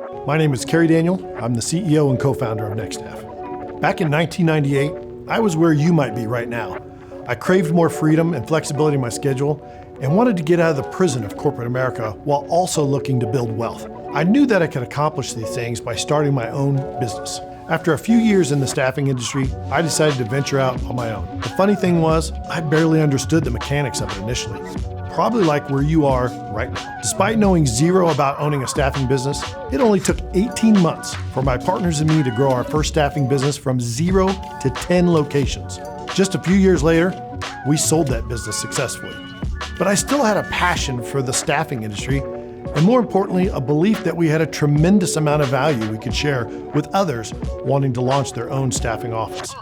My name is Cary Daniel. I'm the CEO and co-founder of NEXTAFF. Back in 1998, I was where you might be right now. I craved more freedom and flexibility in my schedule and wanted to get out of the prison of corporate America while also looking to build wealth. I knew that I could accomplish these things by starting my own business. After a few years in the staffing industry, I decided to venture out on my own. The funny thing was, I barely understood the mechanics of it initially. Probably like where you are right now. Despite knowing zero about owning a staffing business, it only took 18 months for my partners and me to grow our first staffing business from 0 to 10 locations. Just a few years later, we sold that business successfully. But I still had a passion for the staffing industry, and more importantly, a belief that we had a tremendous amount of value we could share with others wanting to launch their own staffing office.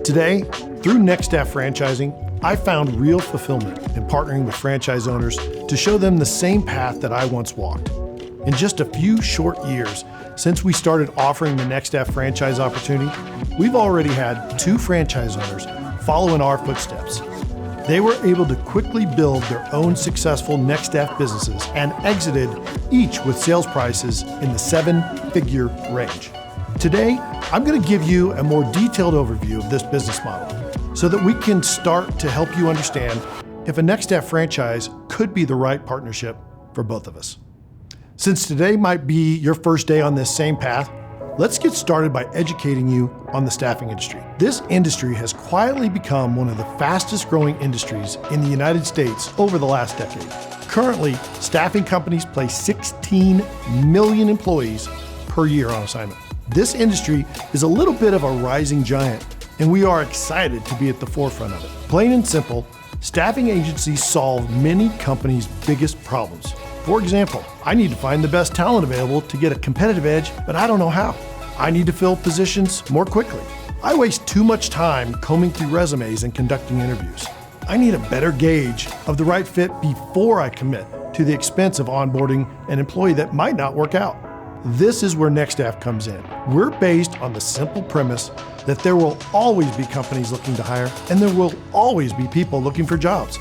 Today, through NEXTAFF franchising, I found real fulfillment in partnering with franchise owners to show them the same path that I once walked. In just a few short years since we started offering the NEXTAFF franchise opportunity, we've already had 2 franchise owners follow in our footsteps. They were able to quickly build their own successful NEXTAFF businesses and exited each with sales prices in the 7-figure range. Today, I'm going to give you a more detailed overview of this business model so that we can start to help you understand if a NEXTAFF franchise could be the right partnership for both of us. Since today might be your first day on this same path, let's get started by educating you on the staffing industry. This industry has quietly become one of the fastest growing industries in the United States over the last decade. Currently, staffing companies place 16 million employees per year on assignment. This industry is a little bit of a rising giant, and we are excited to be at the forefront of it. Plain and simple, staffing agencies solve many companies' biggest problems. For example, I need to find the best talent available to get a competitive edge, but I don't know how. I need to fill positions more quickly. I waste too much time combing through resumes and conducting interviews. I need a better gauge of the right fit before I commit to the expense of onboarding an employee that might not work out. This is where NEXTAFF comes in. We're based on the simple premise that there will always be companies looking to hire, and there will always be people looking for jobs.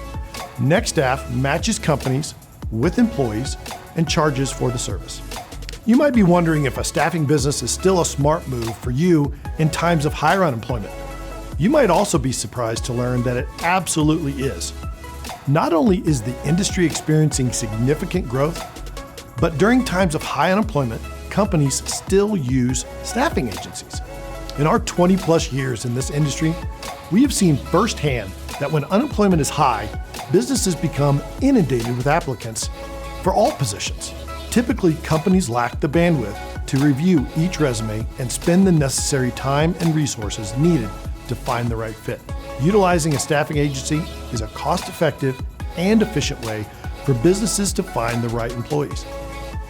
NEXTAFF matches companies with employees and charges for the service. You might be wondering if a staffing business is still a smart move for you in times of higher unemployment. You might also be surprised to learn that it absolutely is. Not only is the industry experiencing significant growth, but during times of high unemployment, companies still use staffing agencies. In our 20+ years in this industry, we have seen firsthand that when unemployment is high, businesses become inundated with applicants for all positions. Typically, companies lack the bandwidth to review each resume and spend the necessary time and resources needed to find the right fit. Utilizing a staffing agency is a cost-effective and efficient way for businesses to find the right employees.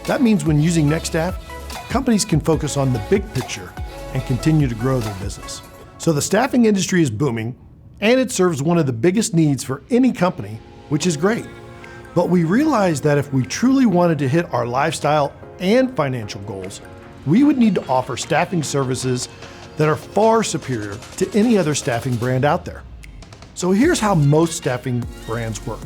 That means when using NEXTAFF, companies can focus on the big picture and continue to grow their business. So the staffing industry is booming, and it serves one of the biggest needs for any company, which is great. But we realized that if we truly wanted to hit our lifestyle and financial goals, we would need to offer staffing services that are far superior to any other staffing brand out there. So here's how most staffing brands work.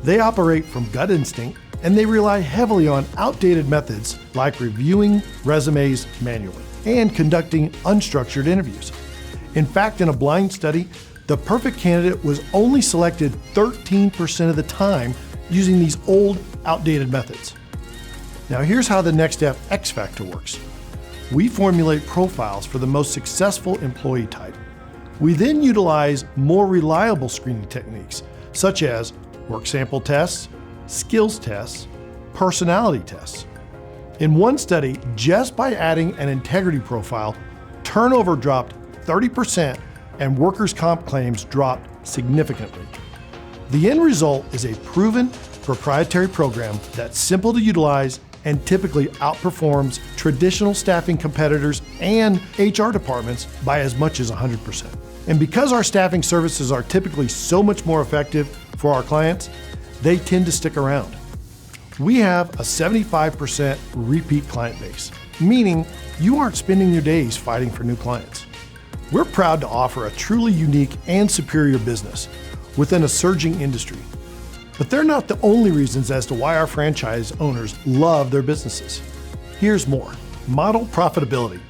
They operate from gut instinct, and they rely heavily on outdated methods like reviewing resumes manually and conducting unstructured interviews. In fact, in a blind study, the perfect candidate was only selected 13% of the time using these old, outdated methods. Now here's how the NEXTAFF X Factor works. We formulate profiles for the most successful employee type. We then utilize more reliable screening techniques, such as work sample tests, skills tests, personality tests. In one study, just by adding an integrity profile, turnover dropped 30% and workers' comp claims dropped significantly. The end result is a proven proprietary program that's simple to utilize and typically outperforms traditional staffing competitors and HR departments by as much as 100%. And because our staffing services are typically so much more effective for our clients, they tend to stick around. We have a 75% repeat client base, meaning you aren't spending your days fighting for new clients. We're proud to offer a truly unique and superior business within a surging industry. But they're not the only reasons as to why our franchise owners love their businesses. Here's more. Model profitability.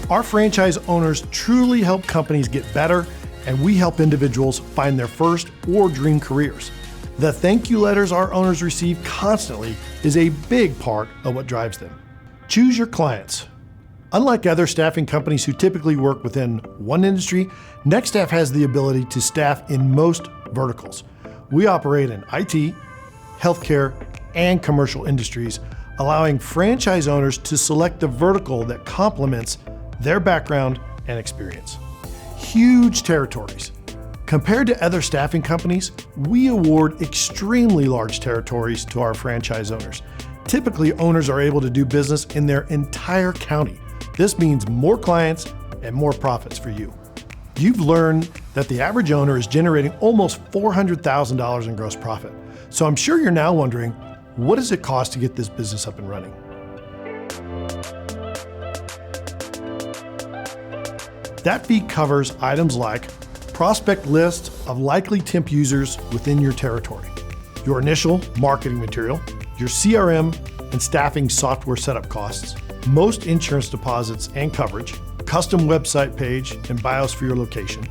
Our franchise owners truly help companies get better, and we help individuals find their first or dream careers. The thank you letters our owners receive constantly is a big part of what drives them. Choose your clients. Unlike other staffing companies who typically work within one industry, NEXTAFF has the ability to staff in most verticals. We operate in IT, healthcare, and commercial industries, allowing franchise owners to select the vertical that complements their background and experience. Huge territories. Compared to other staffing companies, we award extremely large territories to our franchise owners. Typically, owners are able to do business in their entire county. This means more clients and more profits for you. You've learned that the average owner is generating almost $400,000 in gross profit. So I'm sure you're now wondering, what does it cost to get this business up and running? That fee covers items like prospect lists of likely temp users within your territory, your initial marketing material, your CRM and staffing software setup costs, most insurance deposits and coverage, custom website page and BIOS for your location,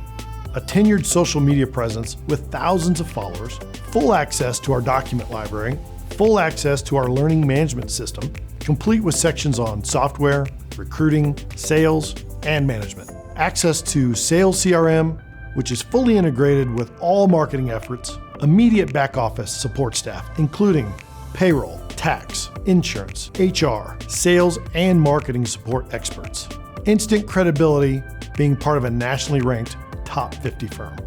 a tenured social media presence with thousands of followers, full access to our document library, full access to our learning management system, complete with sections on software, recruiting, sales, and management. Access to Sales CRM, which is fully integrated with all marketing efforts, immediate back office support staff, including payroll, tax, insurance, HR, sales, and marketing support experts. Instant credibility, being part of a nationally ranked top 50 firm.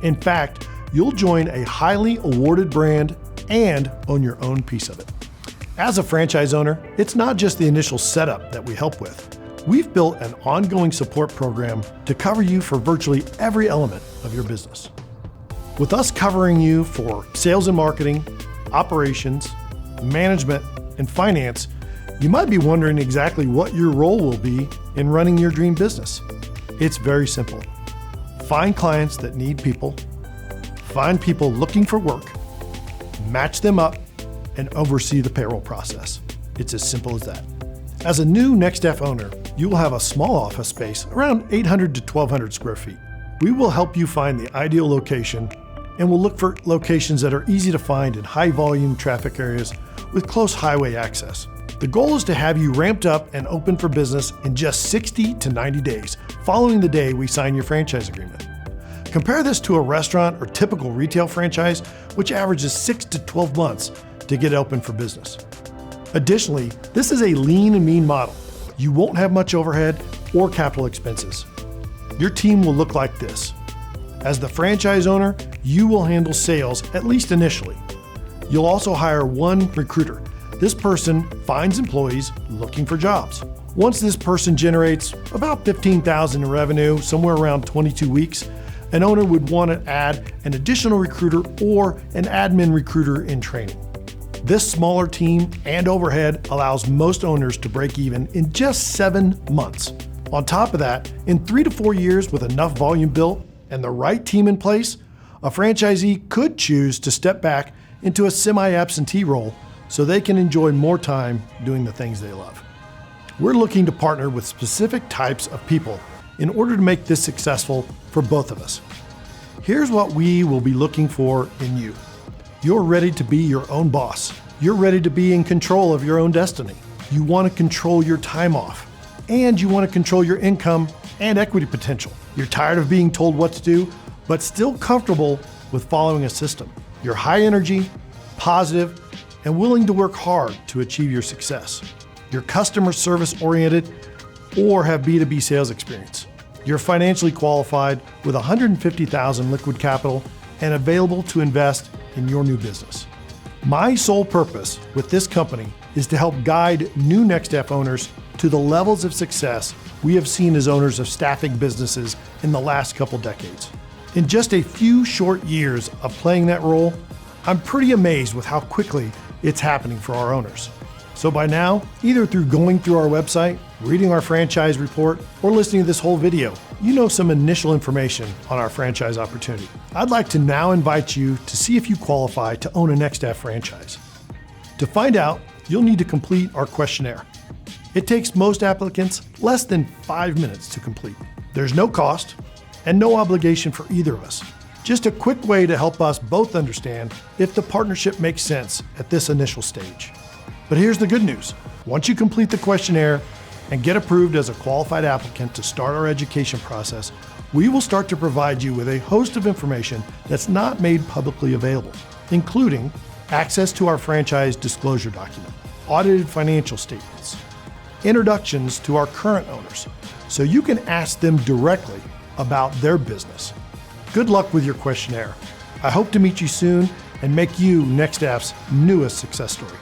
In fact, you'll join a highly awarded brand and own your own piece of it. As a franchise owner, it's not just the initial setup that we help with. We've built an ongoing support program to cover you for virtually every element of your business. With us covering you for sales and marketing, operations, management, and finance, you might be wondering exactly what your role will be in running your dream business. It's very simple. Find clients that need people, find people looking for work, match them up, and oversee the payroll process. It's as simple as that. As a new NEXTAFF owner, you will have a small office space, around 800 to 1,200 square feet. We will help you find the ideal location, and we'll look for locations that are easy to find in high volume traffic areas with close highway access. The goal is to have you ramped up and open for business in just 60 to 90 days, following the day we sign your franchise agreement. Compare this to a restaurant or typical retail franchise, which averages 6 to 12 months to get open for business. Additionally, this is a lean and mean model. You won't have much overhead or capital expenses. Your team will look like this. As the franchise owner, you will handle sales, at least initially. You'll also hire one recruiter. This person finds employees looking for jobs. Once this person generates about $15,000 in revenue, somewhere around 22 weeks, an owner would want to add an additional recruiter or an admin recruiter in training. This smaller team and overhead allows most owners to break even in just 7 months. On top of that, in 3 to 4 years with enough volume built and the right team in place, a franchisee could choose to step back into a semi-absentee role so they can enjoy more time doing the things they love. We're looking to partner with specific types of people in order to make this successful for both of us. Here's what we will be looking for in you. You're ready to be your own boss. You're ready to be in control of your own destiny. You want to control your time off, and you want to control your income and equity potential. You're tired of being told what to do, but still comfortable with following a system. You're high energy, positive, and willing to work hard to achieve your success. You're customer service oriented or have B2B sales experience. You're financially qualified with $150,000 liquid capital and available to invest in your new business. My sole purpose with this company is to help guide new NEXTAFF owners to the levels of success we have seen as owners of staffing businesses in the last couple decades. In just a few short years of playing that role, I'm pretty amazed with how quickly it's happening for our owners. So by now, either through going through our website, reading our franchise report, or listening to this whole video, you know some initial information on our franchise opportunity. I'd like to now invite you to see if you qualify to own a NEXTAFF franchise. To find out, you'll need to complete our questionnaire. It takes most applicants less than 5 minutes to complete. There's no cost and no obligation for either of us. Just a quick way to help us both understand if the partnership makes sense at this initial stage. But here's the good news. Once you complete the questionnaire and get approved as a qualified applicant to start our education process, we will start to provide you with a host of information that's not made publicly available, including access to our franchise disclosure document, audited financial statements, introductions to our current owners, so you can ask them directly about their business. Good luck with your questionnaire. I hope to meet you soon and make you NEXTAFF's newest success story.